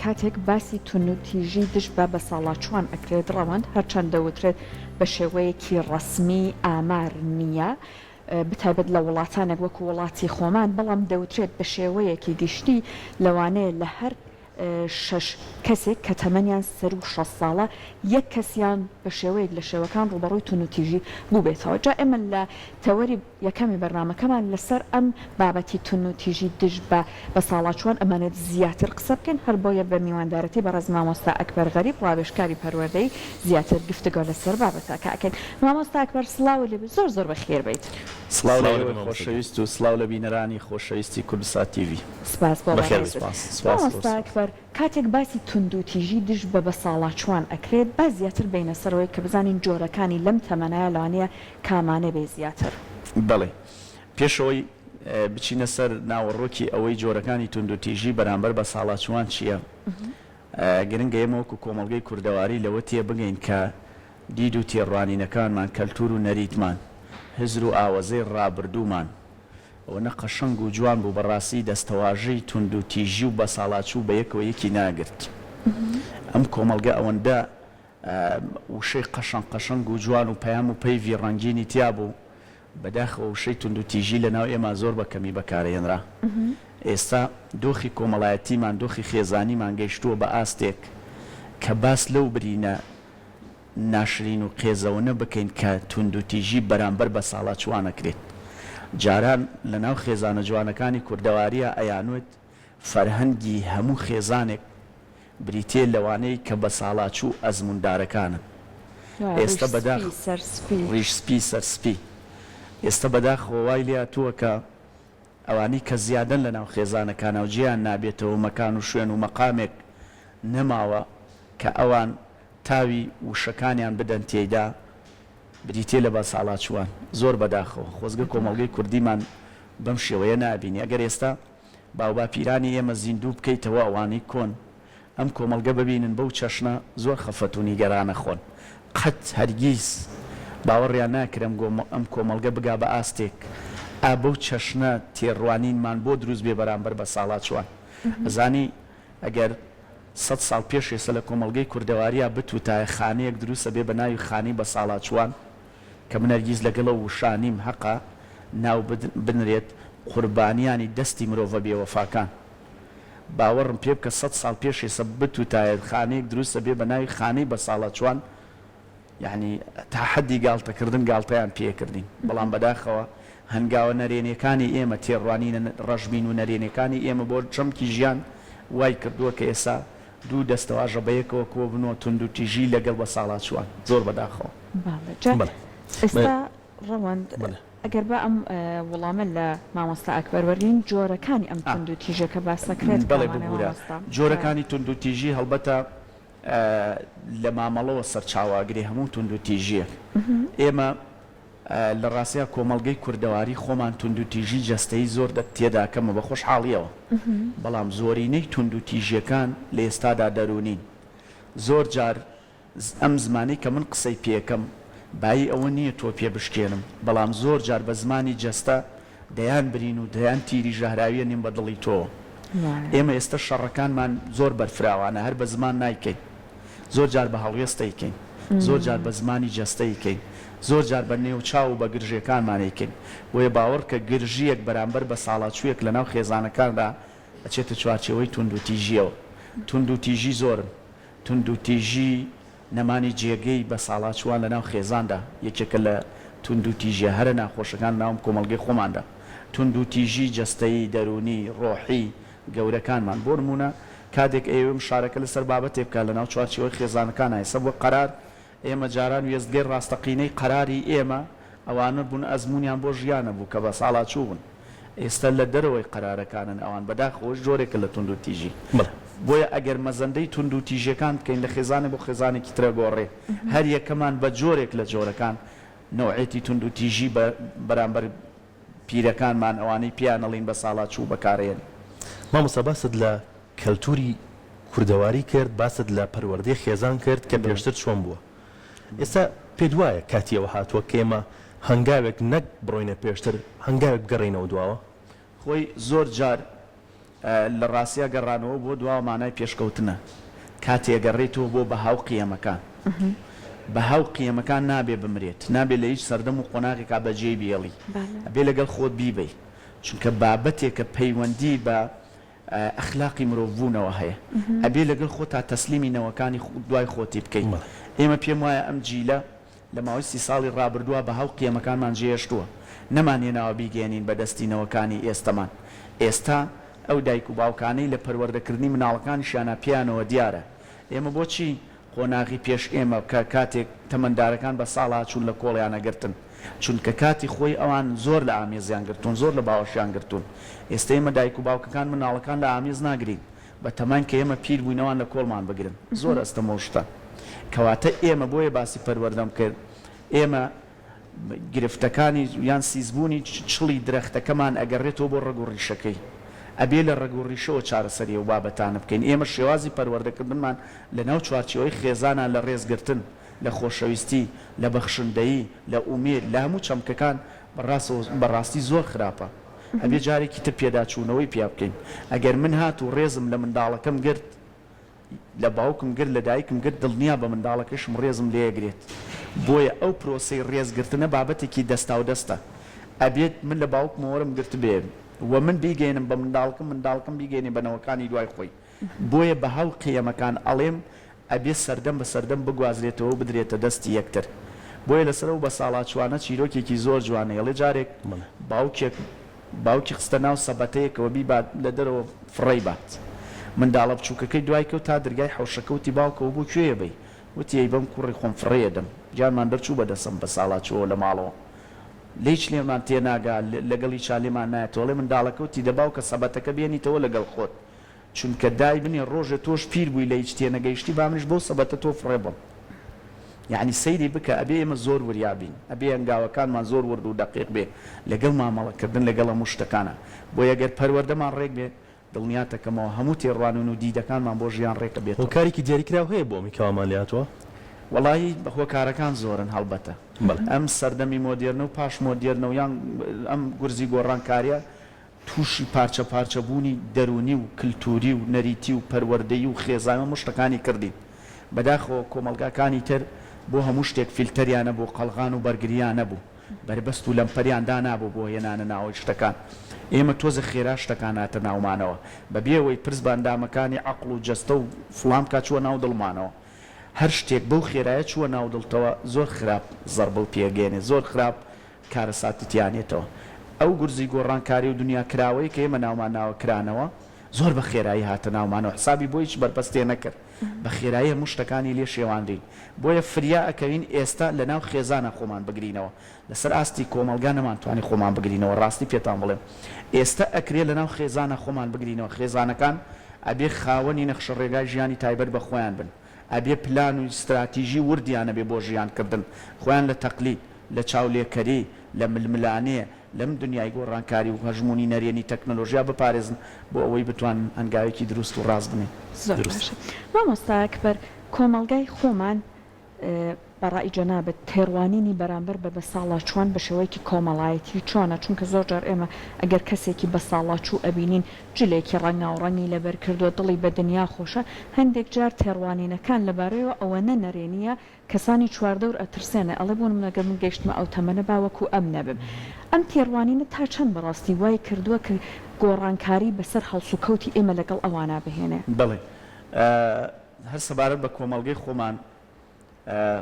کاتێک باسی تونوتیژی دش بە ساڵاچوان ئەکرێت ڕەوەند هەرچەند دەوترێت بە شێوەیەکی ڕسمی ئامار نییە بتایبەت لە وڵاتانێک وەکو وڵاتی خۆمان بەڵام دەوترێت بە شێوەیەکی گشتی لەوانەیە لە هەر 6 کەسێک کە تەمەنیان سەر و 6 ساڵە یەک کەسیان بە شێوەیەک لە شێوەکان ڕوبەڕووی تونوتیژی بوو بێتەوە. جا ئێمە لە تەوەری یەکەمی بەرنامەکەمان لەسەر ئەم بابەتی تونوتیژی دش بە ساڵاچوان ئەمانێت زیاتر قسە بکەین هەر بۆیە بە میواندارەتی بەڕێز مامۆستا ئەکبەر غەریب ڕاوێژکاری پەروەردەی زیاتر گفتگۆ لەسەر بابەتەکە ئەکەین. مامۆستا ئەکبەر سڵاو لێبێ زۆر بەخێر بیت. سڵاو لەوەی خۆشەویست و سڵاو لە بینەرانی خۆشەویستی کوردستان تیڤی. سپاس بۆ مامۆستا ئەکبەر کاتێک باسی تونوتیژی دش بە ساڵاچوان ئەکرێت با زیاتر بینە سەرەوەی کە بزانین جۆرەکانی لەم تەمەنایە لەوانەیە کامانە بێ زیاتر. بەڵێ پێشەوەی بچینە سەر ناوەڕۆکی ئەوەی جۆرەکانی تونوتیژی بەرامبەر بە ساڵاچوان چییە؟ گرنگە ئێمە وەکو کۆمەڵگەی کوردەواری لەوە تێ بگەین کە دید و تێڕوانینەکانمان کەلتور و نەریتمان هزر و ئاوەزەی ڕابردوومان ئەوە قەشەنگ و جوان بوو بەڕاستی دەستەواژەی تونوتیژی و بە ساڵاچوو بە یەکەوە یەکی ناگرت. ئەم کۆمەڵگە ئەوەندە وشەی قەشەنگ و جوان و پەیام و پەیوی ڕەنگینی تیا بوو بەداخەوە وشەی تونوتیژی لەناو ئێمە زۆر بەکەمی بەکارهێنرا. ئێستا دۆخی کۆمەڵایەتیمان دۆخی خێزانیمان گەیشتووە بە ئاستێک کە باس لەو برینە ناشرین و قێزەوە بکەین کە تونوتیژی بەرامبەر بە ساڵاچوانەکرێت. جاران لەناو خێزانە جوانەکانی کوردەواریە ئەیانوێت فەرهەنگی هەموو خێزانێک بریتێ لەوانەی کە بە ساڵاچوو ئەزموندارەکانن. ئێستا بەداخ ڕیشسپی سەرسپی ئێستا بەداخەوە وای لێهاتووە کە ئەوانی کە زیادەن لەناو خێزانەکانە و جیان نابێتەوە مەکان و شوێن و مەقامێک نەماوە کە ئەوان تاوی وشەکانیان بدەن تێیدا بریتێ لە بە ساڵاچوان زۆر بەداخەوە خۆزگە کۆمەڵگەی کوردیمان بەم شێوەیە نابینی. ئەگەر ئێستا باوبا پیرانی ئێمە زیندوو بکەیتەوە ئەوانەی کۆن ئەم کۆمەڵگە ببینن بەو چەشنە زۆر خەفەت و نیگەرانە خۆن قەت هەرگیز باوەڕیان ناکرم ئەم کۆمەڵگە بگا بە ئاستێک بەو چەشنە تێڕوانینمان بۆ دروست بێ بەرامبەر بە ساڵاچوان. ئەزانی ئەگەر 100 ساڵ پێش ێستا لە کۆمەڵگەی کوردەواریە بتوتایە خانەیەک دروستە بێ بە ناوی خانی بە ساڵاچوان کە من هەرگیز لەگەڵە وشانیم حەقا ناو بنرێت قوربانیانی دەستی مرۆڤە بێوەفاکان. باوەڕم پێ بکە 100 ساڵ پێش ێستا بتوتایە خانەیەک دروستە بێ بە ناوی خانەی بە ساڵاچوان یعنی تا حەدی گاڵتەکردن گاڵتەیان پێکردین. بەڵام بەداخەوە هەنگاوە نەرێنیەکانی ئێمە تێڕوانینە ڕەژبین و نەرێنیەکانی ئێمە بۆ چەمکی ژیان وای کردووە کە ئێستا دوو دەستەواژە بەیەکەوە کۆ بنەوە تونوتیژی لەگەڵ بە ساڵاچوان زۆر بەداخەوە. ئێستا ڕەوەند ئەگەر بە ئەم وەڵامە لە مامۆستا ئەکبەر وەرگین جۆرەکانی ئەم تونوتیژەکە باسەکرێت. بەڵێ بگورە جۆرەکانی تونوتیژی هەڵبەتە لە مامەڵەوە سەرچاواگری هەموو تونوتیژیەک. ئێمە لە ڕاستیە کۆمەڵگەی کوردەواری خۆمان تونوتیژی جەستەی زۆر تێداکەمە بە خۆشحاڵیەوە بەڵام زۆرینەی تونوتیژیەکان لە ئێستادا دەرونین. زۆر جار ئەم زمانی کە من قسەی پێکەم بای ئەوە نییە تۆ پێ بشکێنم بەڵام زۆر جار بە زمانی جەستە دەیان برین و دەیان تیری ژەهراویە نیم بە دڵی تۆ. ئێمە ئێستا شەڕەکانمان زۆر بەرفراوانە هەر بە زمان نایکەین زۆر جار بە هەڵوێستەیکەین زۆر جار بە زمانی جەستەیکەین زۆر جار بە نێو چاو و بە گرژیەکانمانێکن وێ باوەڕ کە گرژیەک بەرامبەر بە ساڵاچوویەک لەناو خێزانەکاندا ئەچێتە چوارچێوەی تونوتیژیەوە. تونوتیژی زۆرن تونوتیژی نەمانی جێگەی بە ساڵاچوان لەناو خێزاندا یەکێکە لە تونوتیژیە هەرە ناخۆشەکان ناوم کۆمەڵگەی خۆماندا. تونوتیژی جەستەیی دەرونی ڕۆحی گەورەکانمان بۆ نمونە کاتێک ئێوەم شارەکە لەسەر بابەتێک بکە لەناو چوارچێوەی خێزانەکان هەیە بۆ قەرار ئێمە جاران وێستگەی ڕاستەقینەی قەراری ئێمە ئەوانە بوون ئەزمونیان بۆ ژیانە بوو کە بە ساڵاچوو بوون. ئێستا لە دەرەوەی قەرارەکانن ئەوان بەداخەوە جۆرێکە لە تونوتیژی. بۆیە ئەگەر مەزەندەی تونوتیژیەکان بکەین لە خێزانێک بۆ خێزانێکی ترە گۆڕێ هەر یەکەمان بە جۆرێک لە جۆرەکان نەوعێتی تونوتیژی بەرامبەر پیرەکانمان ئەوانەی پیانەڵین بە ساڵاچوو بەکارێن. مامۆستا باست لە کەلتوری کوردەواری کرد باست لە پەروەردەی خێزان کرد کە پێشتر چۆن بووە. ئێستا پێ دوایە کاتیەوە هاتووە کێمە هەنگاوێک نەک بڕۆینە پێشتر هەنگاوێک بگەڕێنەوە دواوە. خۆی زۆر جار لە ڕاستیە گەڕانەوە بۆ دواوەمانای پێشکەوتنە کاتێگەڕێتەوە بۆ بەهاو قیەمەکان بەهاو قیەمەکان نابێ بمرێت نابێت لە هیچ سەردەم و قۆناغێکا بەجێی بێڵی ئەبێ لەگەڵ خۆت بیبەی چونکە بابەتێکە پەیوەندی بە ئەخلاقی مرۆڤبوونەوە هەیە ئەبێ لەگەڵ خۆ تا تەسلیمی نەوەکانی دوای خۆتی بکەیت ئێمە پێم وایە ئەم جیلە لە ماوەی 30 ساڵی ڕابردووە بەهاو قیەمەکانمان جێهێشتووە نەمانێناوە بیگەێنین بەدەستینەوەکانی ئێستەمان ئێستا ئەو دایک و باوکانەی لە پەروەردەکردنی مناڵەکانیشیانە پیانەوە دیارە ئێمە بۆچی قۆناغی پێش ئێمە کە کاتێک تەمەندارەکان بە ساڵا چوون لە کۆڵیانەگرتن چونکە کاتی خۆی ئەوان زۆر لە ئامێزیان گرتوون زۆر لە باوەشیان گرتوون ئێستا ئێمە دایک و باوکەکان مناڵەکان لە ئامێز ناگرین بە تەمان کە ئێمە پیر بووینەوان لە کۆڵمان بگرن زۆر ئەستەمە شتە کەواتە ئێمە بۆیە باسی پەروەردەم کرد ئێمە گرفتەکانی یان سیزبوونی چڵی درەختەکەمان ئەگەڕێتەوە بۆ ڕێگ و ڕیشەکەی ئەبێ لە ڕێگ و ڕیشەوە چارەسەری و بابەتانە بکەین ئێمە شێوازی پەروەردەکردنمان لە ناو چوارچەوەی خێزانە لە ڕێزگرتن لە خۆشەویستی لە بەخشندەیی لە ئومێد لە هەموو چەمکەکان بەڕاستی زۆر خراپە ئەبێ جارێکی تر پێداچوونەوەی پیا بکەین ئەگەر من هات و ڕێزم لە منداڵەکەم گرت لە باوکم گرت لە دایکم گرت دڵنیا بە منداڵەکەشم ڕێزم لێگرێت بۆیە ئەو پرۆسەی ڕێزگرتنە بابەتێکی دەستا و دەستە ئەبێت من لە باوکمەوەرم گرت بێ و من بیگەێنم بە منداڵکم بیگەێنێ بەنەوەکانی دوای خۆی بۆیە بە هەڵ قیەمەکان ئەڵێم ئەبێ سەردەم بە سەردەم بگوازرێتەوە بدرێتە دەستی یەکتر بۆیە لەسەرەوە بە ساڵاتچوانە چیرۆکێکی زۆر جوانە ڵێ جارێک باوکی خستە ناو سەبەتەیەکەوە بیبات لە دەرەوە فڕێی بات منداڵە بچووکەکەی دوای کەوت تا دەرگای حەوشەکەوتی باوکەوە بۆ کوێیە بەی وتی ئەی بەم کوڕی خۆم فڕێدەم جانمان دەرچوو بەدەسم بە ساڵاتچوە لە ماڵەوە لێچ لێمان تێناگا لەگەڵی چالیمان نایەتەوەڵێ منداڵەکەوتی دەباو کە سەبەتەکە بێنیتەوە لەگەڵ خۆت چونکە دای بنێ ڕۆژە تۆش پیر بووی لە هیچ تێنەگەیشتی با منش بۆ سەبەتە تۆ فڕێبم یعنی سەیری بکە ئەبێ ئێمە زۆر وریابین ئەبێ ئەنگاوەکانمان زۆر ورد و دەقیق بێ لەگەڵ مامەڵەکردن لەگەڵ هەموو شتەکانە بۆ یەگەر پەروەردەمان ڕێک بێت دڵنیاتەکەمەوە هەموو تێڕوانن و دیدەکانمان بۆ ژیان ڕێکە بێت هۆکارێکی دیاریکراو هەیە بۆ میکەوامان لاتەوە وڵی هۆکارەکان زۆرن هەڵبەتە ئەم سەردەمی مۆدێرنە و پاش مۆدێرنە و یان ئەم گورزی گۆڕانکاریە تووشی پارچە پارچە بوونی دەرونی و کللتوری و نەریتی و پەروەردەی و خێزانە مشتەکانی کردین بەداخەوە کۆمەلگاکانی تر بۆ هەموو شتێک فیلتەریانە بۆ قەلغان و بەرگریانە بوو بەربەست و لەمپەریاندا نابوو بۆ هێنانە ناوەی شتەکان ئێمە تۆزە خێرا شتەکاناتە ناومانەوە بەبێەوەی پرسباندامەکانی عەقڵ و جەستە و فڵام کا چووە ناو دڵمانەوە هەر شتێک بەو خێرایە چووە ناو دڵتەوە زۆر خراپ زەربە و پێگەێنێ زۆر خراپ کارەساتیتیانێتەوە ئەو گورزی گۆڕانکاری و دنیا کراوەی کە ئێمە ناومان ناوە کرانەوە زۆر بە خێرایی هاتە ناومانەوە حسابی بۆ هیچ بەرپەستێ نەکرد بە خێرایی هەموو شتەکانی لێ شێواندین بۆیە فریا ئەکەوین ئێستا لە ناو خێزانە خۆمان بگرینەوە لەسەر ئاستی کۆمەلگا نەمانتوانی خۆمان بگرینەوە ڕاستی پێتان بڵێم ئێستا ئەکرێ لە ناو خێزانە خۆمان بگرینەوە خێزانەکان ئەبێ خاوەنی نەخشە ڕێگای ژیانی تایبەت بە خۆیان بن ئەبێ پلان و استراتیژی وردیانە بێ بۆ ژیانکردن خۆیان لە تەقلید لە چاولێکەری لە ململانەیە لەم دنیای گۆڕانکاری و هەژمونی نەرێنی تەکنۆلۆژیا بپارێزن بۆ ئەوەی بتوان هەنگاوێکی دروست و ڕاست بنێ مامۆستا ئەکبەر کۆمەلگای خۆمان بەڕای جەنابەت تێڕوانینی بەرامبەر بە ساڵاچوان بە شێوەیەکی کۆمەڵایەتی چۆنە چونکە زۆر جار ئێمە ئەگەر کەسێکی بە ساڵاچوو ئەبینین جلێکی ڕەنگاوڕەنگی لەبەر کردووە دڵی بە دنیا خۆشە هەندێک جار تێڕوانینەکان لەبارەیەوە ئەوەنە نەرێنیە کەسانی چواردەور ئەترسێنە ئەڵێ بوون منەگە من گەشتمە ئەو تەمەنە باوەکو ئەم نەبم ئەم تێڕوانینە تا چەند بەڕاستی وای کردووە کە گۆڕانکاری بەسەر هەڵسوکەوتی ئێمە لەگەڵ ئەوانە بهێنێ بڵێ هەر سەبارەت بە کۆمەڵگەی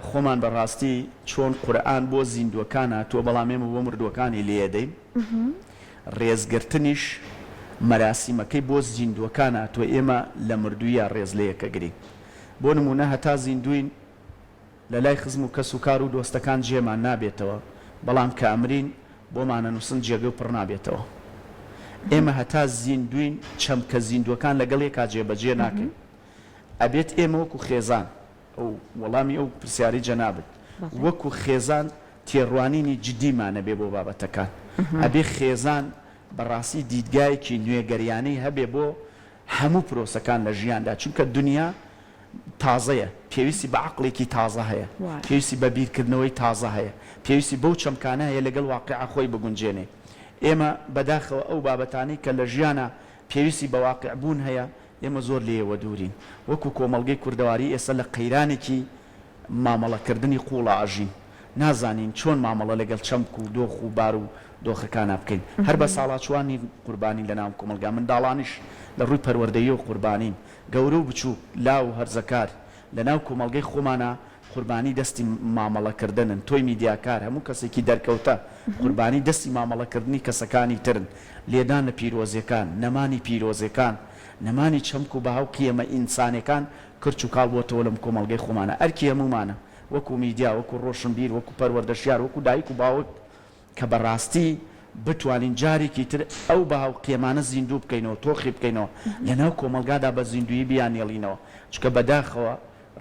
خۆمان بەڕاستی چۆن قورئان بۆ زیندوەکانە تۆ بەڵام ئێمە بۆ مردووەکانی لێدەین ڕێزگرتنیش مەراسیمەکەی بۆ زیندوەکانە تۆ ئێمە لە مردوویە ڕێز لەیەکە گرین بۆ نمونە هەتا زیندوین لە لای خزم و کەس و کار و دۆستەکان جێمان نابێتەوە بەڵام کە ئەمرین بۆمانە نووسن جێگە و پڕ نابێتەوە ئێمە هەتا زیندوین چەمکە زیندوەکان لەگەڵ یەکا جێبەجێ ناکەین ئەبێت ئێمە وەکو خێزان ئەو وەڵامی ئەو پرسیاری جەنابێت وەکو خێزان تێڕوانینی جدیمانە بێ بۆ بابەتەکان ئەبێ خێزان بەڕاستی دیدگایەکی نوێگەریانەی هەبێ بۆ هەموو پرۆسەکان لە ژیاندا چونکە دنیا تازەیە پێویستی بە عەقڵێکی تازە هەیە پێویستی بە بیرکردنەوەی تازە هەیە پێویستی بەو چەمکانە هەیە لەگەڵ واقعە خۆی بگونجێنێ ئێمە بەداخەوە ئەو بابەتانەی کە لە ژیانە پێویستی بە واقع بوون هەیە ئێمە زۆر لێەوە دوورین وەکو کۆمەڵگەی کوردەواری ئێستا لە قەیرانێکی مامەڵەکردنی قوڵە ئاژین نازانین چۆن مامەڵە لەگەڵ چەمک و دۆخ و بار و دۆخەکانە بکەین هەر بە ساڵاچوانی قوربانی لە ناو کۆمەلگا منداڵانیش لە ڕووی پەروەردەیی و قوربانین گەورە و بچوو لاو هەرزەکار لە ناو کۆمەلگەی خۆمانە قوربانی دەستی مامەڵەکردنن تۆی میدیاکار هەموو کەسێکی دەرکەوتە قوربانی دەستی مامەڵەکردنی کەسەکانی ترن لێدان لە پیرۆزیەکان نەمانی پیرۆزیەکان نەمانی چەمک و بەهاو قیەمە ئینسانەکان کرچ و کاڵ بۆتەوە لەم کۆمەلگەی خۆمانە ئەرکی هەمومانە وەکو میدیا وەکو ڕۆشنبیر وەکو پەروەردەشیار وەکو دایک و باوک کە بەڕاستی بتوانین جارێکی تر ئەو بەهاو قیەمانە زیندوو بکەینەوە تۆخی بکەینەوە لەناو کۆمەلگادا بە زیندویی بیانێڵینەوە چکە بەداخەوە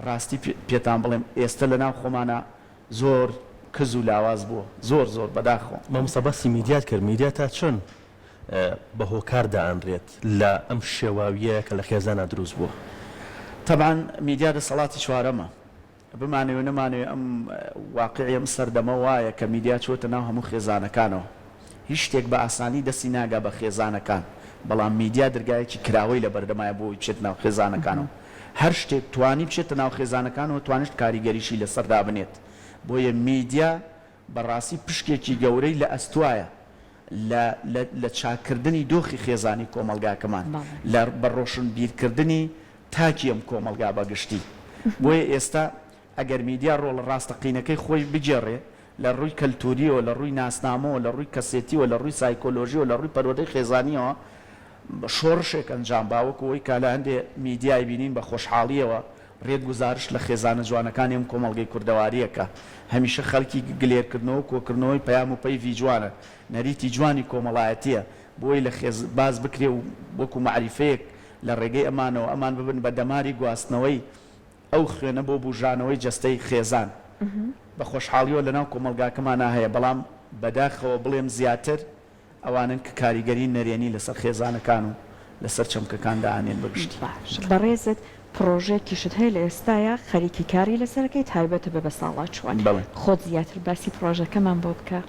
ڕاستی پێتان بڵێم ئێستا لەناو خۆمانە زۆر کز و لاواز بووە زۆر بەداخەوە مامۆستا باسی میدیات کرد میدیا تا چۆن بە هۆکار دائەنرێت لە ئەم شێواویە کە لە خێزانە دروست بووە طبعا میدیا دەسەڵاتی چوارەمە بمانەوە نەمانوێ ئەم واقعی ئەم سەردەمە وایە کە میدیا چۆتە ناو هەموو خێزانەکانەوە هیچ شتێک بە ئاسانی دەستی ناگا بە خێزانەکان بەڵام میدیا دەرگایەکی کراوەی لە بەردەمایە بۆی بچێت ناو خێزانەکانەوە هەر شتێک توانی بچێتە ناو خێزانەکانەوە توانشت کاریگەریشی لەسەردا بنێت بۆیە میدیا بەڕاستی پشکێکی گەورەی لە ئەستوایە لە چاکردنی دۆخی خێزانی کۆمەلگاکەمان لە بەڕۆشن بیرکردنی تاکی ئەم کۆمەلگا بەگشتی بۆیە ئێستا ئەگەر میدیا ڕۆڵە ڕاستەقینەکەی خۆی بجێڕێ لە ڕووی کەلتوریەوە لە ڕووی ناسنامەوە لە ڕووی کەسێتیەوە لە ڕووی سایکۆلۆژیەوە لە ڕووی پەروەردەی خێزانیەوە شۆڕشێک ئەنجام باوەکو ئەوەی کا لە هەندێ میدیای بینین بە خۆشحاڵیەوە ڕێت گزارش لە خێزانە جوانەکانی ئەم کۆمەڵگەی کوردەواریەکە هەمیشە خەڵکی گلێرکردنەوە کۆکردنەوەی پەیام و پەیوی جوانە نەریتی جوانی کۆمەڵایەتیە بۆی لە باز بکرێ و وەکو معریفەیەک لە ڕێگەی ئەمانەوە ئەمان ببن بە دەماری گواستنەوەی ئەو خوێنە بۆ بژانەوەی جەستەی خێزان بە خۆشحاڵیەوە لەناو کۆمەلگاکەمانە هەیە بەڵام بەداخەوە بڵێم زیاتر ئەوانن کە کاریگەری نەرێنی لەسەر خێزانەکان و لەسەر چەمکەکاندا ئانێن بەگشتی بەڕێزت پرۆژێکیشت هەیە لە ئێستاە خەریکی کاری لەسەرەکەی تایبەتە بە ساڵاچوان خۆت زیاتر باسی پرۆژەکەمان بۆ بکە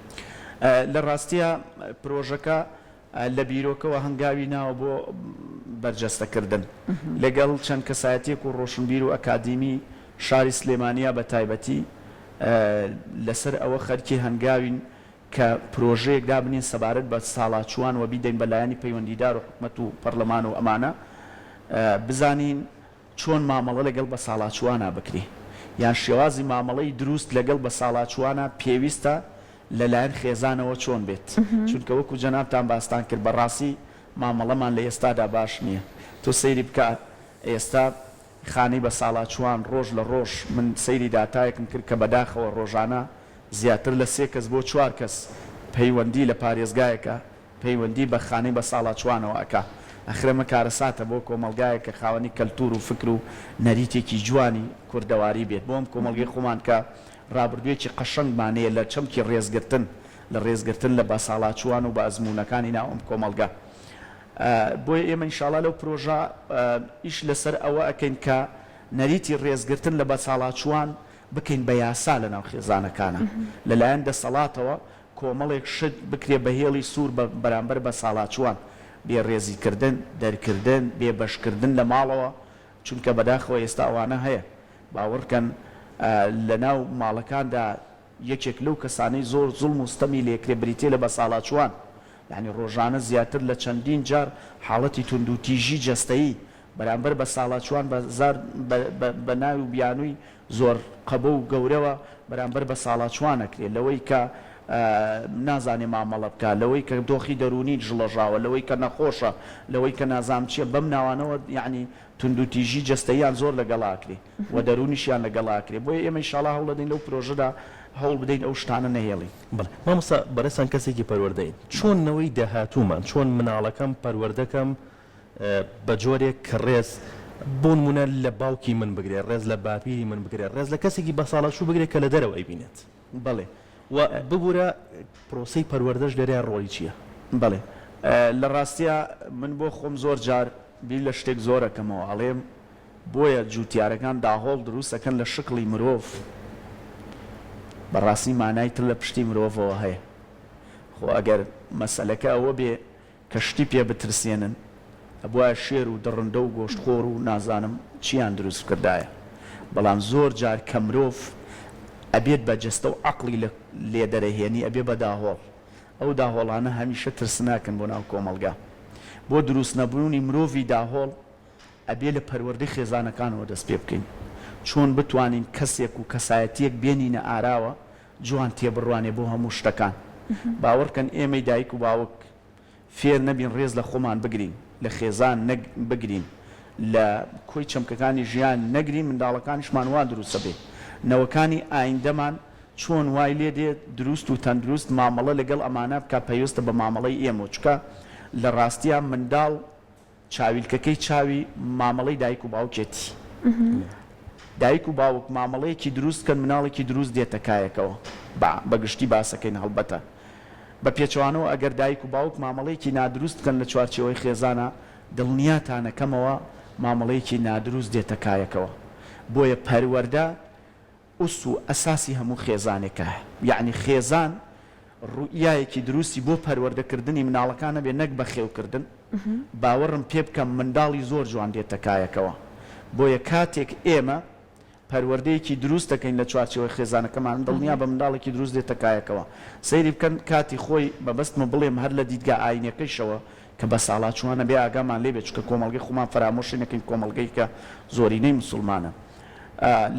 لە ڕاستیە پرۆژەکە لە بیرۆکەوە هەنگاوی ناوە بۆ بەرجەستەکردن لەگەڵ چەند کەسایەتێک و ڕۆشنبیر و ئەکادیمی شاری سلێمانیا بە تایبەتی لەسەر ئەوە خەرکی هەنگاوین کە پرۆژەیەک دابنین سەبارەت بە ساڵاچوان و بیدەین بەلایەنی پەیوەندیدار و حکومەت و پەرلەمان و ئەمانە بزانین چۆن مامەڵە لەگەڵ بە ساڵاچوانە بکری یان شێوازی مامەڵەی دروست لەگەڵ بە ساڵاچوانە پێویستە لەلایەن خێزانەوە چۆن بێت چونکە وەکو جەنابتان باستان کرد بەڕاستی مامەڵەمان لە ئێستادا باش نییە تۆ سەیری بکات ئێستا خانەی بە ساڵاچوان ڕۆژ لە ڕۆژ من سەیری داتایەکم کرد کە بەداخەوە ڕۆژانە زیاتر لە 3 کەس بۆ 4 کەس پەیوەندی لە پارێزگایەکە پەیوەندی بە خانەی بە ساڵاچوانەوە ئەکا ئەخرەمە کارەساتە بۆ کۆمەلگایە کە خاوەنی کەلتور و فکر و نەریتێکی جوانی کوردەواری بێت بۆم کۆمەلگەی خۆمان کە ڕابردوێکی قەشەنگمانەیە لە چەمکی ڕێزگرتن لە ڕێزگرتن لە بە ساڵاچوان و بە ئەزمونونەکانی ناو ئەم کۆمەلگا بۆیە ئێمە ئینشاڵا لەو پرۆژە ئیش لەسەر ئەوە ئەکەین کە نەریتی ڕێزگرتن لە بە ساڵاچوان بکەین بە یاسا لە ناو خێزانەکانە لەلایەن دەسەڵاتەوە کۆمەڵێک شت بکرێ بە هێڵی سوور بەرامبەر بە ساڵاچوان بێ ڕێزیکردن دەرکردن بێ بەشکردن لە ماڵەوە چونکە بەداخەوە ئێستا ئەوانە هەیە باوەڕکەن لە ناو ماڵەکاندا یەکێک لەو کەسانەی زۆر زوڵم و ستەمی لێکرێ بریتێ لە بە ساڵاچوان یعنی ڕۆژانە زیاتر لە چەندین جار حاڵەتی تونند و تیژی جەستەیی بەرامبەر بە ساڵاچوان بە ناوی و بیانووی زۆر قەبە و گەورەوە بەرامبەر بە ساڵاچوانەکرێ لەوەی کە نازانێ مامەڵە بکە لەوەی کە دۆخی دەرونی ژڵەژاوە لەوەی کە نەخۆشە لەوەی کە نازام چییە بەم ناوانەوە یعنی تونند و تیژی جەستەیان زۆر لەگەڵاکرێ و دەرونیشیان لەگەڵاکرێ بۆیە ئێمە ئینشاڵڵا هەوڵ دەدەین لەو پرۆژەدا هەوڵ بدەین ئەو شتانە نەهێڵی مامۆستا بەڕێستان کەسێکی پەروەردەین چۆنەوەی داهاتوومان چۆن مناڵەکەم پەروەردەکەم بە جۆرێک کە ڕێز بۆ نمونە لە باوکی من بگرێ ڕێز لە باپیری من بگرێ ڕێز لە کەسێکی بە ساڵەشوو بگرێت کە لە دەرەوە ئەیبینێت بەڵێ و ببوورە پرۆسەی پەروەردەش لەرێ ڕۆڵی چییە؟ بەڵێ لە ڕاستیە من بۆ خۆم زۆر جار بیر لە شتێک زۆرەکەمەوە ئەڵێم بۆیە جوتیارەکان داهۆڵ دروستەکەن لە شکڵی مرۆڤ بەڕاستی مانای تر لە پشتی مرۆڤەوە هەیە خۆ ئەگەر مەسەلەکە ئەوە بێ کە شتی پێ بترسێنن ئەبووە شێر و دڕندە و گۆشتخۆر و نازانم چیان دروست کردایە بەڵام زۆر جار کە مرۆڤ ئەبێت بە جەستە و عەقڵی لێ دەرەهێنی ئەبێ بە داهۆڵ ئەو داهۆڵانە هەمیشە ترسناکن بۆ ناو کۆمەلگا بۆ دروست نەبوونی مرۆڤی داهۆڵ ئەبێ لە پەروەردەی خێزانەکانەوە دەست پێ بکەین چۆن بتوانین کەسێک و کەسایەتیەک بێنینە ئاراوە جوان تێبڕوانێ بۆ هەموو شتەکان باوەڕکەن ئێمەی دایک و باوک فێر نەبین ڕێز لە خۆمان بگرین لە خێزان بگرین لە کۆی چەمکەکانی ژیان نەگرین منداڵەکانیشمان وا دروستە بێ نەوەکانی ئایندەمان چۆن وای لێ دێت دروست و تەندروست مامەڵە لەگەڵ ئەمانە بکە پەیوەستە بە مامەڵەی ئێمە چکە لە ڕاستیان منداڵ چاویلکەکەی چاوی مامەڵەی دایک و باوکێتی دایک و باوک مامەڵەیەکی دروستکەن مناڵێکی دروست دێتە کایەکەوە بەگشتی باسەکەین هەڵبەتە بە پێچوانەوە ئەگەر دایک و باوک مامەڵەیەکی نادروستکەن لە چوارچێوەی خێزانە دڵنیاتانەکەمەوە مامەڵەیەکی نادروست دێتە کایەکەوە بۆیە پەروەردە ئوس و ئەساسی هەموو خێزانێکە یعنی خێزان ڕوئیایەکی دروستی بۆ پەروەردەکردنی مناڵەکانە بێ نەک بە خێوکردن باوەڕم پێ بکەم منداڵی زۆر جوان دێتە کایەکەوە بۆیە کاتێک ئێمە پەروەردەیەکی دروست دەکەین لە چوارچێوەی خێزانەکەمان دڵنیا بە منداڵێکی دروست دێتە کایەکەوە سەیری بکەن کاتی خۆی بەبەستمە بڵێم هەر لە دیدگا ئاینەکەیشەوە کە بە ساڵات چوانە بێ ئاگامان لێ بێت چکە کۆمەڵگەی خۆمان فەرامۆشی نەکەین کۆمەڵگەی کە زۆرینەی مسلمانە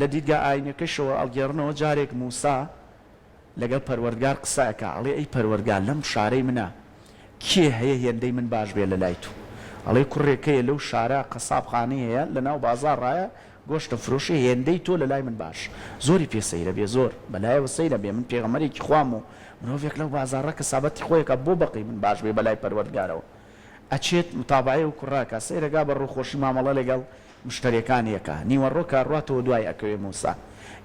لە دیدگا ئاینەکەشەوە ئەڵگێڕنەوە جارێک موسا لەگەڵ پەروەردگار قسایەکە ئەڵێ ئەی پەروەردگار لەم شارەی منە کێ هەیە هێندەی من باش بێ لە لای تو ئەڵێ کوڕێکەیە لەو شارە قەسابخانەی هەیە لە ناو بازار ڕایە گۆشتە فرۆشی هێندەی تۆ لە لای من باش زۆری پێ سەیرە بێ زۆر بەلایەوە سەیرە بێ من پێغەمبەرێکی خوام و مرۆڤێک لەو بازارڕە کەسابەتی خۆیەکە بۆ بەقی من باش بێ بەلای پەروەردگارەوە ئەچێت متابعەیە و کوڕاکە سەیرەگا بە ڕووخۆشی مامەڵە لەگەڵ مشتریەکانیەکە نیوەڕۆکە ڕاتەوە دوای ئەکەوێ موسا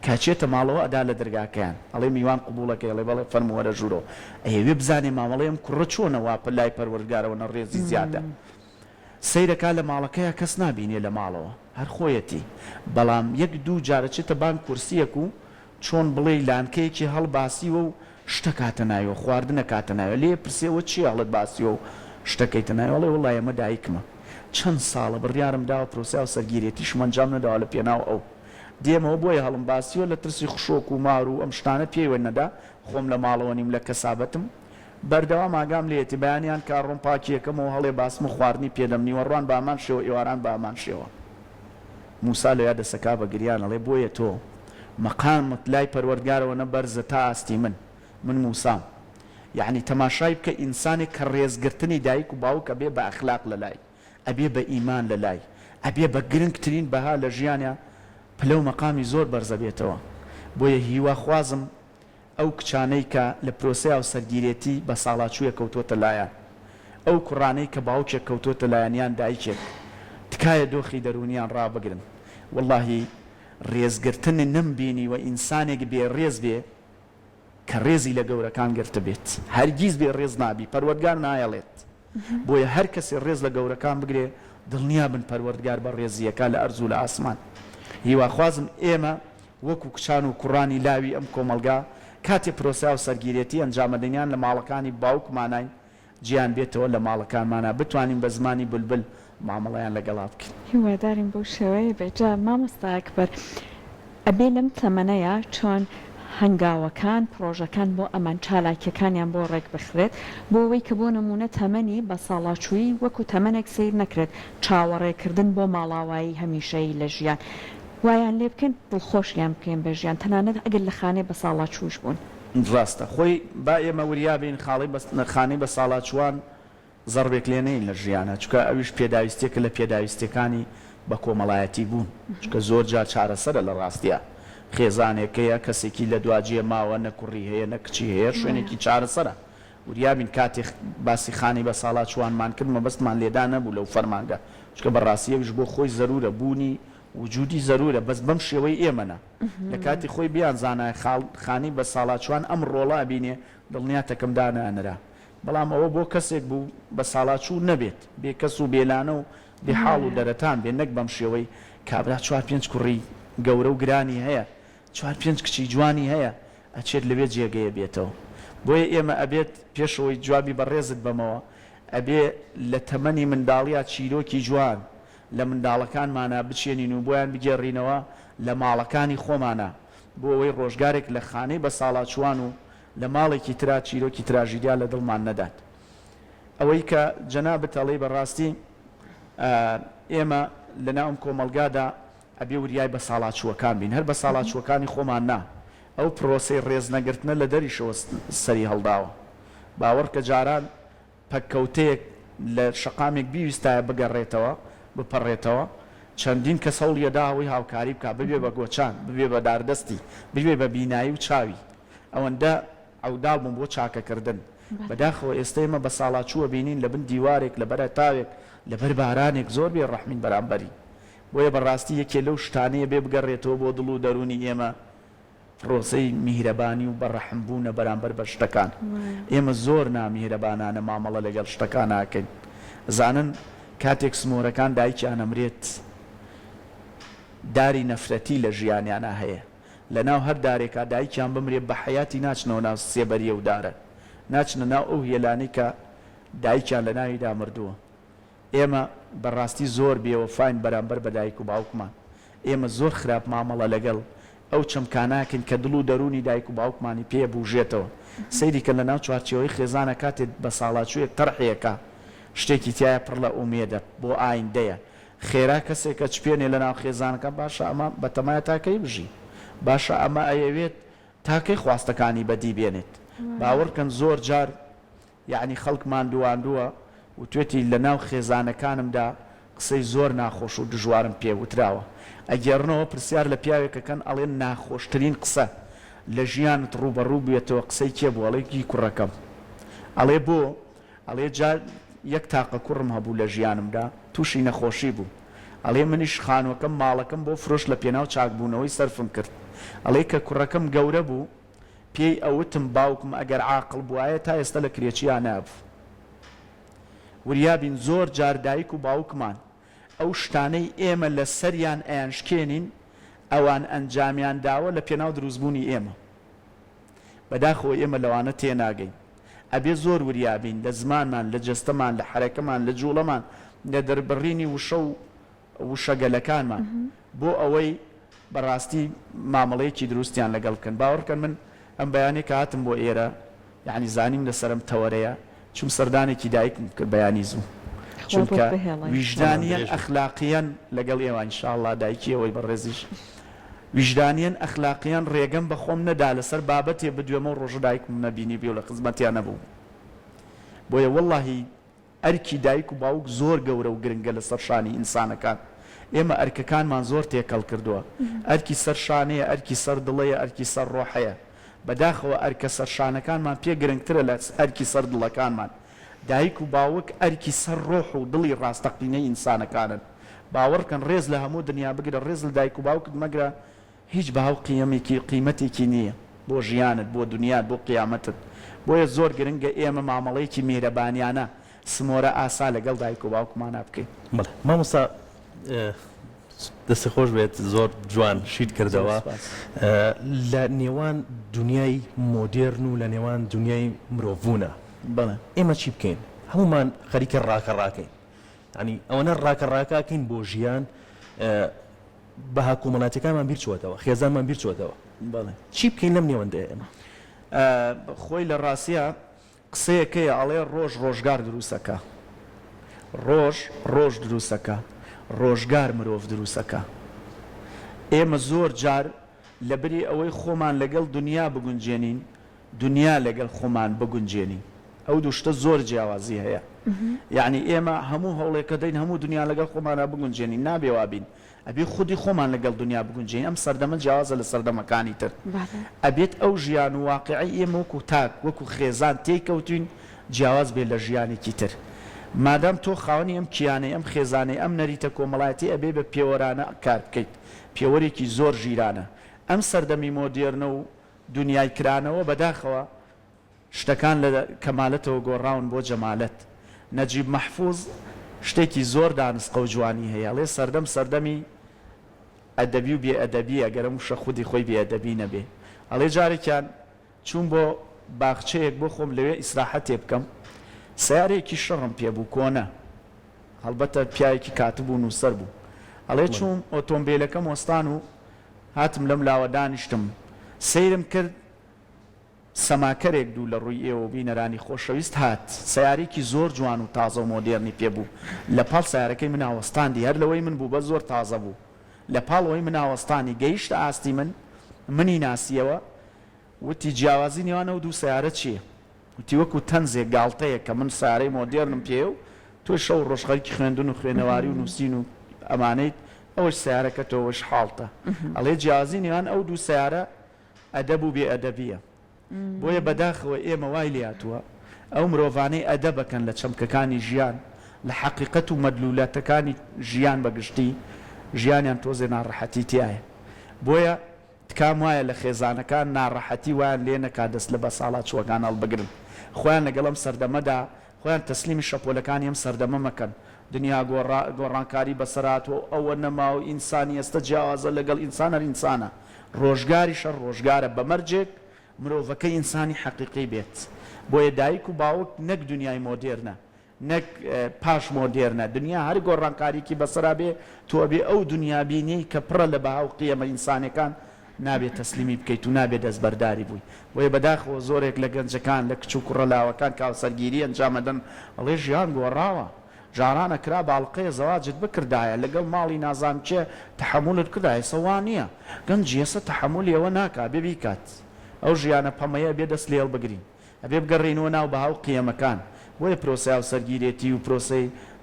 کاچێتە ماڵەوە ئەدا لە دەرگاکەیان ئەڵێ میوان قبولەکەی ئەڵێ بەڵێ فەرمووەرە ژوورۆ ئەیەوێ بزانێ مامەڵەیەم کوڕە چۆنەوە پە لای پەروەردگارەوە نەڕێزی زیادە سەیرەکە لە ماڵەکەیە کەس نابینێ لە ماڵەوە هەر خۆیەتی بەڵام یەک دوو جارەچێتە بان کورسیەک و چۆن بڵێ لانکەیەکی هەڵباسیوە و شتە کاتە نایوە خواردنە کاتە نایوە لێ پرسێەوە چی هەڵت باسیوە و شتەکەیتە نایوەڵێ وڵای ئەمە دایکمە چەند ساڵە بڕیارم داوە پرۆسیا و سەرگیرێتیشم ئەنجام نەداوە لە پێناو ئەو دێمەوە بۆیە هەڵم باسیوە لە ترسی خشۆک و مار و ئەم شتانە پێیوە نەدا خۆم لە ماڵەوە نیم لە کەسابەتم بەردەوام ئاگام لێتی بەیانیان کارڕۆم پاکیەکەمەوە هەڵێ باسم و خواردنی پێدەم نیوەڕوان بامان شێوە ئێواران بامان شێوە موسا لە یاد دەسەکا بە گریان ئەڵێ بۆیە تۆ مەقامت لای پەروەردگارەوە نەبەرزە تا ئاستی من موسام یعنی تەماشای بکە ئینسانێک کە ڕێزگرتنی دایک و باوکە بێ بە ئەخلاق لە لای ئەبێ بە ئیمان لە لای ئەبێ بە گرنگترین بەها لە ژیانە پلە و مەقامی زۆر بەرزە بێتەوە بۆیە هیوا خوازم ئەو کچانەی کە لە پرۆسەیا و سەرگیرێتی بە ساڵاچوویە کەوتۆتە لایەن ئەو کوڕانەی کە باوکێک کەوتۆتە لایەنیان دایکێک تکایە دۆخی دەرونیان ڕابگرن واللهی ڕێزگرتن نمبینی و ئینسانێک بێ ڕێز بێ کە ڕێزی لە گەورەکان گرتە بێت هەرگیز بێ ڕێز نابی پەروەردگار نایەڵێت بۆیە هەر کەسی ڕێز لە گەورەکان بگرێ دڵنیا بن پەروەردگار بە ڕێزیەکە لە ئەرز و لە ئاسمان هیواخوازم ئێمە وەکو کچان و کوڕانی لاوی ئەم کۆمەلگا کاتێ پرۆسیا و سەرگیرێتی ئەنجامەدەنیان لە ماڵەکانی باوکمانای گیان بێتەوە لە ماڵەکانمانە بتوانین بە زمانی بولبل مامەڵەیان لەگەڵا بکەین هیوادارین بەو شێوەیە بێجا مامۆستا ئەکبەر ئەبێ لەم تەمەنەیە چۆن هەنگاوەکان پرۆژەکان بۆ ئەمان چالاکیەکانیان بۆ ڕێک بخرێت بۆ ئەوەی کە بۆ نمونە تەمەنی بە ساڵاچووی وەکو تەمەنێک سیر نەکرێت چاوەڕێکردن بۆ ماڵاوایی هەمیشەی لە ژیان وایان لێ بکەن دڵخۆشیان بکەین بە ژیان تەنانەت ئەگەر لە خانێ بە ساڵاچووش بوون ڕاستە خۆی با ئێمە وریا بین خانەی بە ساڵاچوان زەڕبێک لێنەین لە ژیانە چکە ئەویش پێداویستێکە لە پێداویستەکانی بە کۆمەڵایەتی بوون چکە زۆر جار چارەسەرە لە ڕاستیە خێزانێکەیە کەسێکی لە دواجیە ماوە نەکوڕی هەیە نەکچی هەیە شوێنێکی چارەسەرە وریابین کاتێک باسی خانی بە ساڵاچوانمان کرد مەبەستمان لێدا نەبوو لەو فەرمانگە چکە بەڕاستیەویش بۆ خۆی زەرورە بوونی وجودی زەرورە بەس بەم شێوەی ئێمەنە لە کاتی خۆی بیان زانای خانی بە ساڵاچوان ئەم ڕۆڵا بینێ دڵنیاتەکەم دانانرا بەڵام ئەوە بۆ کەسێک بوو بە ساڵاچوو نەبێت بێ کەس و بێلانە و بێ حاڵ و دەرەتان بێ نەک بەم شێوەی کابرا 4-5 کوڕی گەورە و گرانی هەیە 4-5 کچی جوانی هەیە ئەچێت لەوێ جێگەیە بێتەوە بۆیە ئێمە ئەبێت پێشەوەی جوابی بەڕێزت بەمەوە ئەبێ لە تەمەنی منداڵیە چیرۆکی جوان لە منداڵەکانمانە بچێنین و بۆیان بگێڕینەوە لە ماڵەکانی خۆمانە بۆ ئەوەی ڕۆژگارێک لە خانەی بە ساڵاچوان و لە ماڵێکی ترا چیرۆکی تراژیدیا لە دڵمان نەدات. ئەوەی کە جەنابەت ئەڵێ بەڕاستی ئێمە لە ناوم کۆمەلگادا ئەبێ وریای بە ساڵاچووەکان بین، هەر بە ساڵاچووەکانی خۆمان نا، ئەو پرۆسەی ڕێزنەگرتنە لە دەریشەوە سەری هەڵداوە. باوەڕ کە جاران پەککەوتەیەک لە شەقامێک بیویستایە بگەڕێتەوە بپەڕێتەوە، چەندین کە سەوڵیەدا ئەوەی هاوکاری بکە، ببێ بە گۆچان، ببێ بە داردەستی، ببێ بە بینایی و چاوی، ئەوەندە ئەوداڵ بووم بۆ چاکەکردن. بەداخەوە ئێستا ئێمە بە ساڵاچووە بینین لە بن دیوارێک لە بەرە تاوێک لەبەر بارانێک زۆر بێ ڕەحمین بەرامبەری. بۆیە بەڕاستی یەکێ لەو شتانەیە بێ بگەڕێتەوە بۆ دڵ و دەرونی ئێمە پرۆسەی میهرەبانی و بەڕەحمبوونە بەرامبەر بە شتەکان. ئێمە زۆر نامیهرەبانانە مامەڵە لەگەڵ شتەکان ناکەین. زانن کاتێک سمۆرەکان دایکیان ئەمرێت داری نەفرەتی لە ژیانیانە هەیە، لە ناو هەر دارێکا دایکیان بمرێت بە حەیاتی ناچنەوە ناو سێبەریە و دارە، ناچنە ناو ئەو هێلانەی کە دایکیان لە ناویدا مردووە. ئێمە بەڕاستی زۆر بێوەفاین بەرامبەر بە دایک و باوکمان. ئێمە زۆر خراپ مامەڵە لەگەڵ ئەو چەمکاناکەین کە دڵ و دەرونی دایک و باوکمانی پێ بوژێتەوە. سەیری کە لە ناو چوارچێوەی خێزانە کاتێک بە ساڵاچوویەک تەرحەیەکە شتێکی تایە پڕ لە ئومێدە بۆ ئایندەیە. خێرا کەسێک کە چپێنێ لە ناو خێزانەکە باشە ئەمە بەتەمایە تاکەی بژی، باشە ئەمە ئەیەوێت تاکەی خواستەکانی بەدی بێنێت. باوەڕکەن زۆر جار یعنی خەڵکمان دواندووە و توێتی لە ناو خێزانەکانمدا قسەی زۆر ناخۆش و دژوارم پێوتراوە. ئەگەڕنەوە پرسیار لە پیاوێکەکەن ئەڵێن ناخۆشترین قسە لە ژیانت ڕوبەڕوو بێتەوە قسەی کێ بوو؟ ئەڵێکی کوڕەکەم. ئەڵێ بۆ؟ ئەڵێ جار یەک تاقە کوڕم هەبوو لە ژیانمدا تووشی نەخۆشی بوو. ئەڵێ منیش خانوەکەم ماڵەکەم بۆ فرۆش لە پێناو چاکبوونەوەی سەرفم کرد. ئەڵێ کە کوڕەکەم گەورە بوو پێی ئەوتم باوکم ئەگەر عاقڵ بووایە تا ئێستا لە کرێچیان نابوو. وریابین زۆر جار دایک و باوکمان ئەو شتانەی ئێمە لە سەریان ئەیانشکێنین ئەوان ئەنجامیان داوە لە پێناو دروستبوونی ئێمە. بەداخەوە ئێمە لەوانە تێناگەین. ئەبێ زۆر وریابین لە زمانمان، لە جەستەمان، لە حرەکەمان، لە جوڵەمان، لە دەربڕینی وشە و وشەگەلەکانمان بۆ ئەوەی بەڕاستی مامەڵەیەکی دروستیان لەگەڵ بکەن. باوەڕکەن من ئەم بەیانێک کە هاتم بۆ ئێرە یعنی زانیم لەسەرم تەوەرەیە چوم سەردانێکی دایکم کرد بەیانی زوو، چونکە ویژدانیان ئەخلاقیان لەگەڵ ئێوە ئینشاءڵڵا دایکی ئەوەی بەڕێزیش ویژدانیان ئەخلاقیان ڕێگەم بە خۆم نەدا لەسەر بابەتێ بدوێمە و ڕۆژە دایکم نەبینی بێ و لە خزمەتیان نەبوو. بۆیە وەڵڵاهی ئەرکی دایک و باوک زۆر گەورە و گرنگە لەسەر شانی ئینسانەکان. ئێمە ئەرکەکانمان زۆر تێکەڵ کردووە. ئەرکی سەر شانەیە، ئەرکی سەر دڵەیە، ئەرکی سەر ڕۆحەیە. بەداخەوە ئەرکە سەر شانەکانمان پێ گرنگترە لە ئەرکی سەر دڵەکانمان. دایک و باوک ئەرکی سەر ڕۆح و دڵی ڕاستەقینەی ئینسانەکانن. باوەڕکەن ڕێز لە هەموو دنیا بگرە، ڕێز لە دایک و باوکت مەگرە، هیچ باو قیمەتێکی نییە بۆ ژیانت، بۆ دنیات، بۆ قیامەتت. بۆیە زۆر گرنگە ئێمە مامەڵەیەکی میهرەبانیانە سمۆرە ئاسا لەگەڵ دایک و باوکمانە بکەین. مامۆستا دەستی خۆش بێت، زۆر جوان شید کردەوە لە نێوان دنیای مۆدێرن و لە نێوان دنیای مرۆڤوونە. بەڵێ ئێمە چی بکەین؟ هەمومان خەریکە ڕاکەڕاکەین، ینی ئەوەنە ڕاکەڕاکەکەین بۆ ژیان. بەها کۆمەڵاتەکانمان بیر چوەتەوە، خێزانمان بیر چوەتەوە. بەڵێ چی بکەین لەم نێوەندە ئێمە؟ خۆی لە ڕاستیە قسەیەکەیە ئەڵێ ڕۆژ ڕۆژگار دروستەکە، ڕۆژ دروستەکە، ڕۆژگار مرۆڤ دروستەکە. ئێمە زۆر جار لەبەری ئەوەی خۆمان لەگەڵ دنیا بگونجێنین، دنیا لەگەڵ خۆمان بگونجێنین. ئەو دوو شتە زۆر جیاوازی هەیە. یعنی ئێمە هەموو هەوڵێکە دەین هەموو دنیا لەگەڵ خۆمانە بگونجێنین، نابێوا بین. ئەبێ خودی خۆمان لەگەڵ دنیا بگونجێنین. ئەم سەردەمە جیاوازە لە سەردەمەکانی تر. ئەبێت ئەو ژیان و واقعی ئێمە وەکو تاک وەکو خێزان تێکەوتین جیاواز بێت لە ژیانێکی تر. مادام تۆ خاوەنی ئەم کیانەی، ئەم خێزانەی، ئەم نەریتە کۆمەڵایەتی ئەبێ بە پێوەرانە کار بکەیت، پێوەرێکی زۆر ژیرانە. ئەم سەردەمی مۆدێرنە و دنیای کرانەوە بەداخەوە شتەکان لە کەمالەتەوە گۆڕاون بۆ جەمالەت. نەجیب مەحفوظ شتێکی زۆر دانسقە و جوانی هەیە، ئەڵێ سەردەمی ئەدەبی و بێئەدەبی ئەگەرە موشە خودی خۆی بێئەدەبی نەبێ. ئەڵێ جارێکیان چوون بۆ باخچەیەک بۆ خۆم لەوێ ئیسراحەتێ بکەم، سیارێکی شەڕم پێبوو کۆنە هەڵبەتە پیاوێکی کاتبوو و سەر بوو ئەڵێ چوم ئۆتۆمبیلەکەم وەستان و هاتم لەم لاوە دانیشتم سەیرم کرد سەماکەرێک دوو لە ڕووی ئێوە بینەرانی خۆشەویست هات سیارێکی زۆر جوان و تازە و مۆدێرنی پێبوو لە پاڵ سیارەکەی من ئاوەستاندی هەر لەوەی من بوو بە زۆر تازە بوو لە پاڵەوەی من ئاوەستانی گەیشتە ئاستی منی ناسیەوە وتی جیاوازی نێوانە و دوو سیارە چییە وتی وەکو تەنزێک گاڵتەیە کە من سیارەی مۆدێرنم پێ و تۆ شەو ڕۆژخەرکی خوێندن و خوێنەواری و نووسین و ئەمانەیت ئەوەش سیارەکە تۆوەش حاڵتە ئەڵێ جیاوازی نێوان ئەو دوو سیارە ئەدەب و بێ ئەدەبیە بۆیە بەداخەوە ئێمە وای لاتووە ئەو مرۆڤانەی ئەدەبەکەن لە چەمکەکانی ژیان لە حەقیقەت و مەدلولەتەکانی ژیان بەگشتی ژیانیان تۆزێ ناڕەحەتی تایە بۆیە تکام وایە لە خێزانەکان ناڕەحەتی وایان لێ نەکا دەست لە بە ساڵات چوەکان هەڵبگرن خۆیان لەگەڵم سەردەمەدا خۆیان تەسلیمی شەپۆلەکانی ئەم سەردەمە مەکەن دنیا گۆڕانکاری بەسەراتەوە ئەوە نەما و ئینسانی ئێستا جیاوازە لەگەڵ ئینسانە ئینسانە ڕۆژگاری شەڕ ڕۆژگارە بەمەرجێک مرۆڤەکەی ئینسانی حەقیقی بێت بۆیە دایک و باوک نەک دنیای مۆدێرنە نەک پاش مۆدێرنە دنیا هەر گۆڕانکاریکی بەسەرا بێ تۆ بێ ئەو دنیا بینی کە پڕە لە بەهاو قیەمە ئینسانەکان نابێت تەسلیمی بکەیت و نابێت دەستبەرداری بووی بۆیە بەداخەوە زۆرێک لە گەنجەکان لە کچ و کوڕەلاوەکان کاوسەرگیری ئەنجامەدەن ئەڵێ ژیان گۆڕاوە جارانە کرا باڵقەیە زەواجت بکردایە لەگەڵ ماڵی نازام چێ تەحملت کردایە سەوا نییە گەنج ێستا تەحملی ئەوە ناکا بێ بیکات ئەو ژیانە پەمەیە بێ دەست لێڵ بگرین ئەبێ بگەڕێنەوە ناو بەهاو قیەمەکان بۆیە پرۆسەی هاوسەرگیرێتی و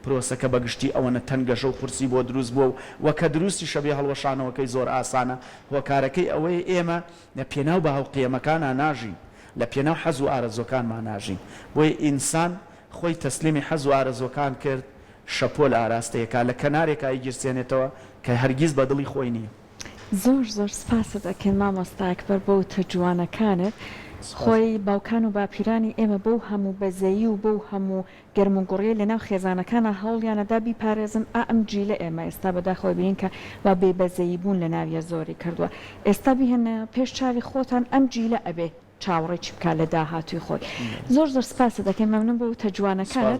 پرۆسەکە بەگشتی ئەوەنە تەنگەشە و قورسی بۆ دروست بووە و کە دروستی شەبێ هەڵوەشانەوەکەی زۆر ئاسانە هۆکارەکەی ئەوەیە ئێمە لە پێناو بەهاو قیەمەکانە ناژین لە پێناو حەز و ئارەزۆکانمان ناژین بۆیە ئینسان خۆی تەسلیمی حەز و ئارەزۆکان کرد شەپۆل ئاراستەیەکە لە کەنارێکا ئیگیرسێنێتەوە کە هەرگیز بەدڵی خۆی نییە زۆر سپاست دەکەن مامۆستا ئەکبەر بۆ تە جوانەکانت خۆی باوکان و باپیرانی ئێمە بەو هەموو بەزەیی و بەو هەموو گەرم و گوڕیە لەناو خێزانەکانە هەوڵیانەدا بیپارێزن ئەم جیلە ئێمە ئێستا بەداخەوە بینین کە با بێبەزەیی بوون لە ناویە زۆری کردووە ئێستا بهێنە پێش چاوی خۆتان ئەم جیلە ئەبێ چاوەڕێکی بکات لە داهاتوی خۆی زۆر سپاس دەکەم مەمنون بۆ تە جوانەکانت